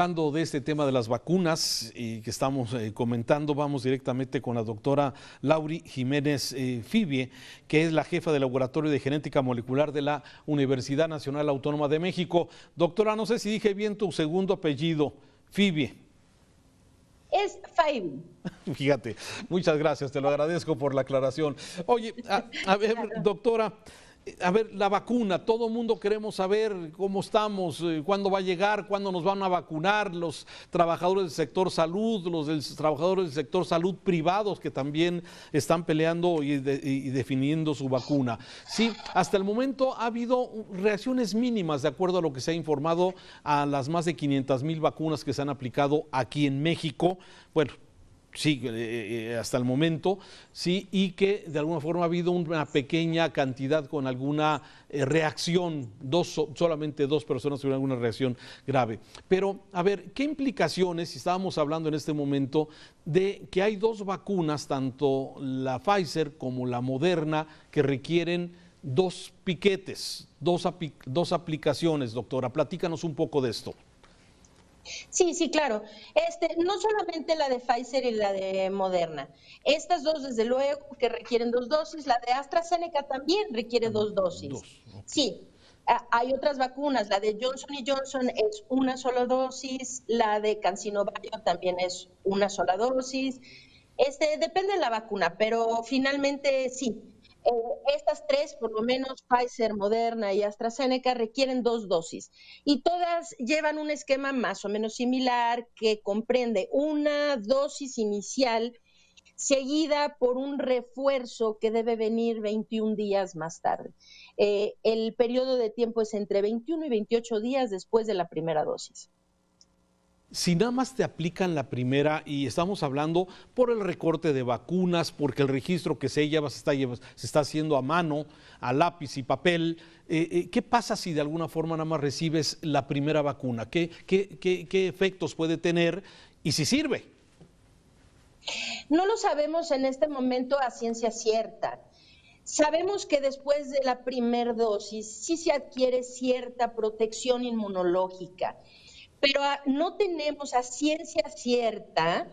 Hablando de este tema de las vacunas y que estamos comentando, vamos directamente con la doctora Lauri Jiménez Fibie, que es la jefa del Laboratorio de Genética Molecular de la Universidad Nacional Autónoma de México. Doctora, no sé si dije bien tu segundo apellido, Fibie. Es Fibie. Fíjate, muchas gracias, te lo agradezco por la aclaración. Oye, a ver, doctora, a ver, la vacuna, todo el mundo queremos saber cómo estamos, cuándo va a llegar, cuándo nos van a vacunar, los trabajadores del sector salud, trabajadores del sector salud privados que también están peleando y definiendo su vacuna. Sí, hasta el momento ha habido reacciones mínimas de acuerdo a lo que se ha informado a las más de 500,000 vacunas que se han aplicado aquí en México. Bueno, sí, hasta el momento, sí, y que de alguna forma ha habido una pequeña cantidad con alguna reacción, solamente 2 personas tuvieron alguna reacción grave. Pero, a ver, ¿qué implicaciones, si estábamos hablando en este momento, de que hay 2 vacunas, tanto la Pfizer como la Moderna, que requieren 2 piquetes, dos aplicaciones, doctora? Platícanos un poco de esto. Sí, claro. No solamente la de Pfizer y la de Moderna. Estas 2, desde luego, que requieren 2 dosis. La de AstraZeneca también requiere 2 dosis. Okay. Sí, hay otras vacunas. La de Johnson Johnson es una sola dosis. La de CanSinoBio también es una sola dosis. Depende de la vacuna, pero finalmente sí. Estas 3, por lo menos Pfizer, Moderna y AstraZeneca, requieren 2 dosis y todas llevan un esquema más o menos similar que comprende una dosis inicial seguida por un refuerzo que debe venir 21 días más tarde. El periodo de tiempo es entre 21 y 28 días después de la primera dosis. Si nada más te aplican la primera y estamos hablando por el recorte de vacunas, porque el registro que se lleva se está haciendo a mano, a lápiz y papel, ¿qué pasa si de alguna forma nada más recibes la primera vacuna? ¿Qué efectos puede tener y si sirve? No lo sabemos en este momento a ciencia cierta. Sabemos que después de la primera dosis sí se adquiere cierta protección inmunológica, pero no tenemos a ciencia cierta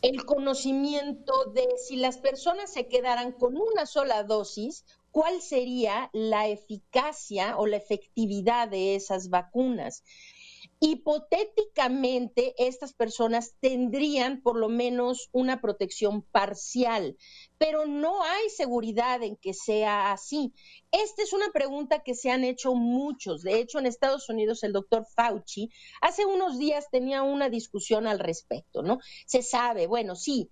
el conocimiento de si las personas se quedaran con una sola dosis, cuál sería la eficacia o la efectividad de esas vacunas. Hipotéticamente, estas personas tendrían por lo menos una protección parcial, pero no hay seguridad en que sea así. Esta es una pregunta que se han hecho muchos. De hecho, en Estados Unidos, el doctor Fauci hace unos días tenía una discusión al respecto, ¿no? Se sabe, bueno, sí,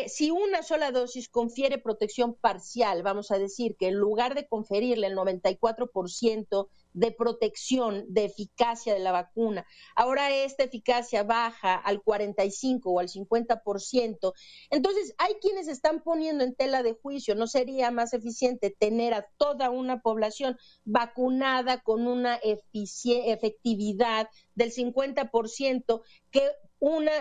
si una sola dosis confiere protección parcial, vamos a decir que en lugar de conferirle el 94% de protección, de eficacia de la vacuna, ahora esta eficacia baja al 45 o al 50%, entonces hay quienes están poniendo en tela de juicio, ¿no sería más eficiente tener a toda una población vacunada con una efectividad del 50% que una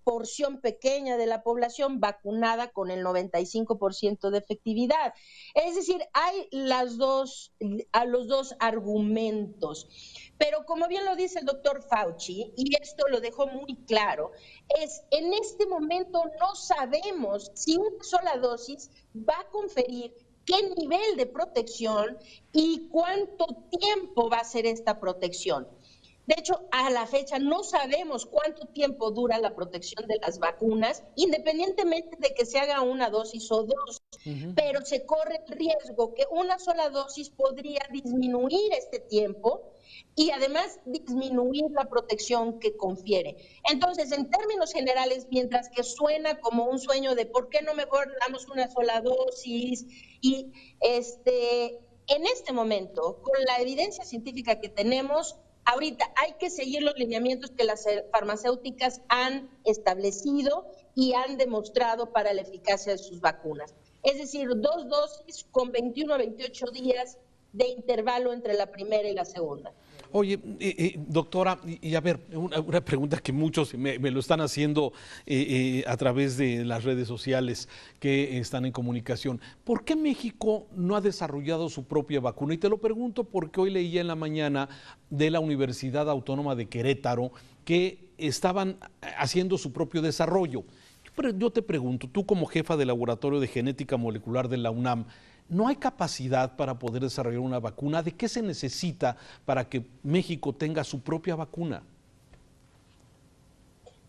porción pequeña de la población vacunada con el 95% de efectividad? Es decir, hay los dos argumentos. Pero como bien lo dice el doctor Fauci, y esto lo dejó muy claro, en este momento no sabemos si una sola dosis va a conferir qué nivel de protección y cuánto tiempo va a ser esta protección. De hecho, a la fecha no sabemos cuánto tiempo dura la protección de las vacunas, independientemente de que se haga una dosis o 2, pero se corre el riesgo que una sola dosis podría disminuir este tiempo y además disminuir la protección que confiere. Entonces, en términos generales, mientras que suena como un sueño de ¿por qué no mejor damos una sola dosis? Y en este momento, con la evidencia científica que tenemos, ahorita hay que seguir los lineamientos que las farmacéuticas han establecido y han demostrado para la eficacia de sus vacunas. Es decir, 2 dosis con 21 a 28 días de intervalo entre la primera y la segunda. Oye, doctora, y a ver, una pregunta que muchos me lo están haciendo a través de las redes sociales que están en comunicación. ¿Por qué México no ha desarrollado su propia vacuna? Y te lo pregunto porque hoy leía en la mañana de la Universidad Autónoma de Querétaro que estaban haciendo su propio desarrollo. Pero yo te pregunto, tú como jefa del Laboratorio de Genética Molecular de la UNAM, ¿no hay capacidad para poder desarrollar una vacuna? ¿De qué se necesita para que México tenga su propia vacuna?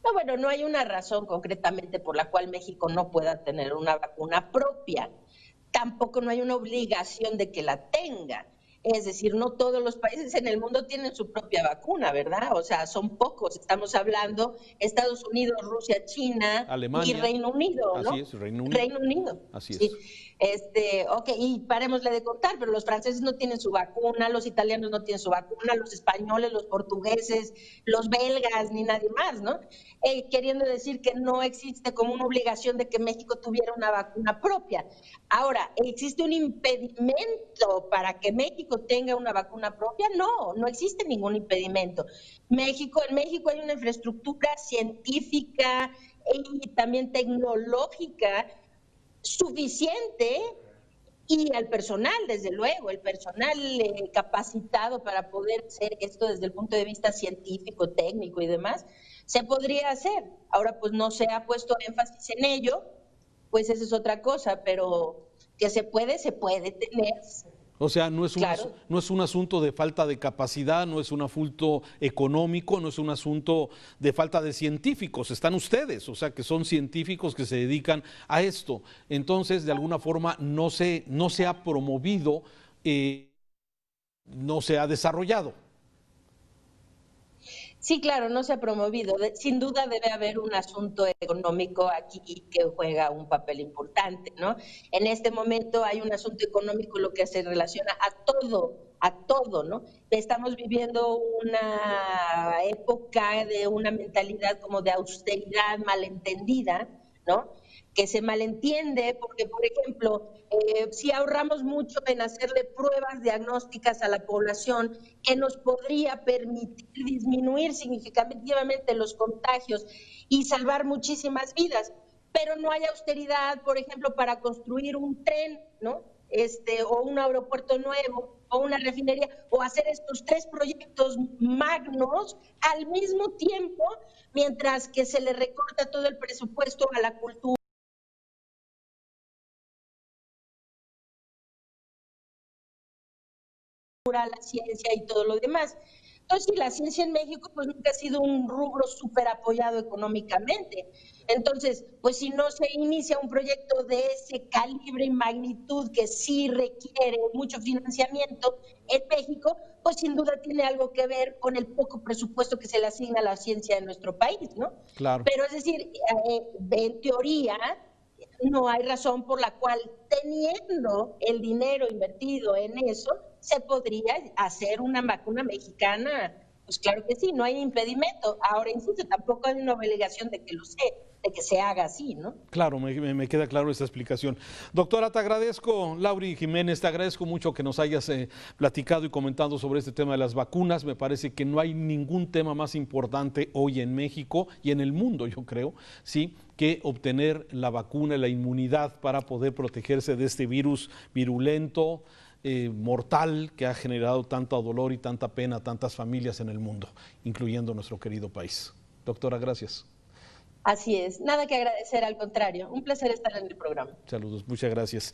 No, bueno, no hay una razón concretamente por la cual México no pueda tener una vacuna propia. Tampoco no hay una obligación de que la tenga. Es decir, no todos los países en el mundo tienen su propia vacuna, ¿verdad? O sea, son pocos. Estamos hablando Estados Unidos, Rusia, China y Alemania. Reino Unido, ¿no? Así es, Reino Unido. Reino Unido. Así Sí. es. Ok, y parémosle de contar, pero los franceses no tienen su vacuna, los italianos no tienen su vacuna, los españoles, los portugueses, los belgas, ni nadie más, ¿no? Queriendo decir que no existe como una obligación de que México tuviera una vacuna propia. Ahora, ¿existe un impedimento para que México tenga una vacuna propia? No, no existe ningún impedimento. En México hay una infraestructura científica y también tecnológica suficiente, y al personal, desde luego, el personal capacitado para poder hacer esto desde el punto de vista científico, técnico y demás, se podría hacer. Ahora, pues no se ha puesto énfasis en ello, pues esa es otra cosa, pero que se puede tener. O sea, no es, Claro. no es un asunto de falta de capacidad, no es un asunto económico, no es un asunto de falta de científicos, están ustedes, o sea, que son científicos que se dedican a esto. Entonces, de alguna forma, no se ha promovido, no se ha desarrollado. Sí, claro, no se ha promovido. Sin duda debe haber un asunto económico aquí que juega un papel importante, ¿no? En este momento hay un asunto económico lo que se relaciona a todo, ¿no? Estamos viviendo una época de una mentalidad como de austeridad malentendida, ¿no? Que se malentiende porque, por ejemplo, si ahorramos mucho en hacerle pruebas diagnósticas a la población, que nos podría permitir disminuir significativamente los contagios y salvar muchísimas vidas, pero no hay austeridad, por ejemplo, para construir un tren, ¿no? O un aeropuerto nuevo, o una refinería, o hacer estos 3 proyectos magnos al mismo tiempo, mientras que se le recorta todo el presupuesto a la cultura, la ciencia y todo lo demás. Entonces, la ciencia en México pues nunca ha sido un rubro súper apoyado económicamente. Entonces, pues si no se inicia un proyecto de ese calibre y magnitud que sí requiere mucho financiamiento en México, pues sin duda tiene algo que ver con el poco presupuesto que se le asigna a la ciencia en nuestro país, ¿no? Claro. Pero es decir, en teoría, no hay razón por la cual, teniendo el dinero invertido en eso, se podría hacer una vacuna mexicana. Pues claro que sí, no hay impedimento. Ahora, insisto, tampoco hay una obligación de que se haga así, ¿no? Claro, me queda claro esta explicación. Doctora, te agradezco, Lauri Jiménez, te agradezco mucho que nos hayas platicado y comentado sobre este tema de las vacunas. Me parece que no hay ningún tema más importante hoy en México y en el mundo, yo creo, sí, que obtener la vacuna, la inmunidad para poder protegerse de este virus virulento, mortal, que ha generado tanto dolor y tanta pena a tantas familias en el mundo, incluyendo nuestro querido país. Doctora, gracias. Así es, nada que agradecer, al contrario, un placer estar en el programa. Saludos, muchas gracias.